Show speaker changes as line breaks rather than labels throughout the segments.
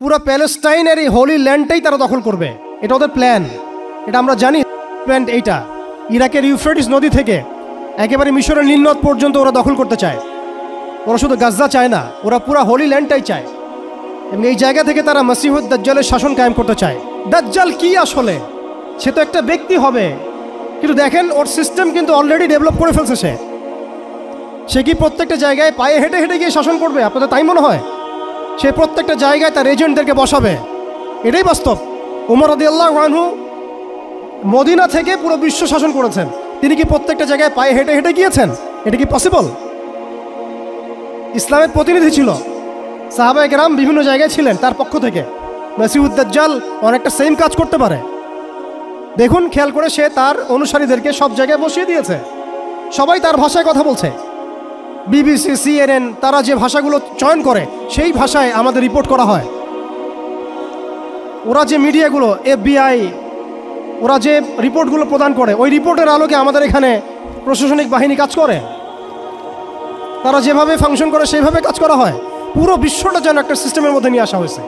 পুরো প্যালেস্টাইনের এই হোলি ল্যান্ডটাই তারা দখল করবে, এটা ওদের প্ল্যান। এটা আমরা জানি প্ল্যান এইটা। ইরাকের ইউফ্রেটিস নদী থেকে একেবারে মিশরের নীল নদ পর্যন্ত ওরা দখল করতে চায়। ওরা শুধু গাজা চায় না, ওরা পুরো হোলি ল্যান্ডটাই চায়। এবং এই জায়গা থেকে তারা মসিহুদ দাজ্জালের শাসন কায়েম করতে চায়। দাজ্জাল কি আসলে? সে তো একটা ব্যক্তি হবে, কিন্তু দেখেন ওর সিস্টেম কিন্তু অলরেডি ডেভেলপ করে ফেলছে। সে কি প্রত্যেকটা জায়গায় পায়ে হেঁটে হেঁটে গিয়ে শাসন করবে? আপনাদের তাই মনে হয়? সে প্রত্যেকটা জায়গায় তার এজেন্টদেরকে বসাবে, এটাই বাস্তব। ওমর রাদিয়াল্লাহু আনহু মদিনা থেকে পুরো বিশ্ব শাসন করেছেন, তিনি কি প্রত্যেকটা জায়গায় পায়ে হেঁটে হেঁটে গিয়েছেন? এটা কি পসিবল? ইসলামের প্রতিনিধি ছিল, সাহাবায়ে কেরাম বিভিন্ন জায়গায় ছিলেন তার পক্ষ থেকে। মসিহুদ দাজ্জাল অনেকটা সেম কাজ করতে পারে। দেখুন খেয়াল করে, সে তার অনুসারীদেরকে সব জায়গায় বসিয়ে দিয়েছে, সবাই তার ভাষায় কথা বলছে। বিবিসি, CNN তারা যে ভাষাগুলো চয়ন করে সেই ভাষায় আমাদের রিপোর্ট করা হয়। ওরা যে মিডিয়াগুলো, FBI, ওরা যে রিপোর্টগুলো প্রদান করে, ওই রিপোর্টের আলোকে আমাদের এখানে প্রশাসনিক বাহিনী কাজ করে। তারা যেভাবে ফাংশন করে সেইভাবে কাজ করা হয়। পুরো বিশ্বটা যেন একটা সিস্টেমের মধ্যে নিয়ে আসা হয়েছে।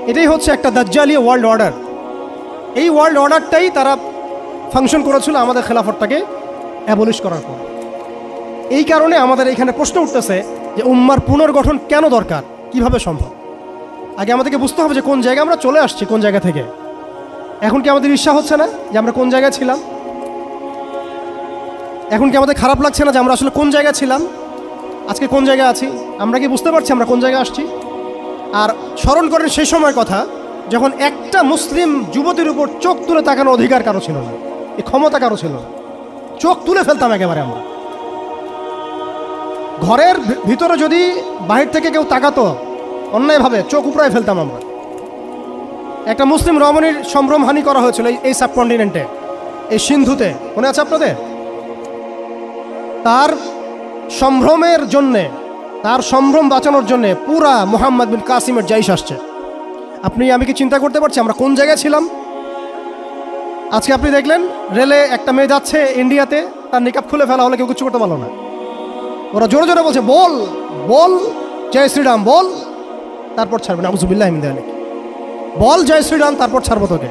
এটাই হচ্ছে একটা দাজ্জালীয় ওয়ার্ল্ড অর্ডার। এই ওয়ার্ল্ড অর্ডারটাই তারা ফাংশন করেছিল আমাদের খেলাফতটাকে অ্যাবলিশ করার পর। এই কারণে আমাদের এখানে প্রশ্ন উঠতেছে যে উম্মার পুনর্গঠন কেন দরকার, কিভাবে সম্ভব? আগে আমাদেরকে বুঝতে হবে যে কোন জায়গায় আমরা চলে আসছি, কোন জায়গা থেকে। এখন কি আমাদের ঈর্ষা হচ্ছে না যে আমরা কোন জায়গায় ছিলাম? এখন কি আমাদের খারাপ লাগছে না যে আমরা আসলে কোন জায়গায় ছিলাম, আজকে কোন জায়গায় আছি? আমরা কি বুঝতে পারছি আমরা কোন জায়গায় আসছি? আর স্মরণ করেন সেই সময়ের কথা, যখন একটা মুসলিম যুবতীর উপর চোখ তুলে তাকানোর অধিকার কারো ছিল না, এই ক্ষমতা কারো ছিল না। চোখ তুলে ফেলতাম একেবারে আমরা। ঘরের ভিতরে যদি বাহির থেকে কেউ তাকাতো অন্যায়ভাবে, চোখ উপড়ায় ফেলতাম আমরা। একটা মুসলিম রমণীর সম্ভ্রমহানি করা হয়েছিল এই সাবকন্টিনেন্টে, এই সিন্ধুতে, মনে আছে আপনাদের? তার সম্ভ্রমের জন্যে, তার সম্ভ্রম বাঁচানোর জন্যে পুরা মুহাম্মদ বিন কাসিমের জাইশ আসছে। আপনি আমি কি চিন্তা করতে পারছি আমরা কোন জায়গায় ছিলাম? আজকে আপনি দেখলেন রেলে একটা মেয়ে যাচ্ছে ইন্ডিয়াতে, তার নিকাব খুলে ফেলা হলে কেউ কিছু করতে পারলো না। ওরা জোরে জোরে বলছে, বল বল জয় শ্রীরাম বল, তারপর ছাড়বে না। আউযুবিল্লাহি মিন যালিক। বল জয় শ্রীরাম, তারপর ছাড়বো তোকে।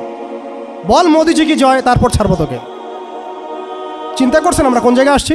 বল মোদিজি কি জয়, তারপর ছাড়বো তোকে। চিন্তা করছেন আমরা কোন জায়গায় আসছি?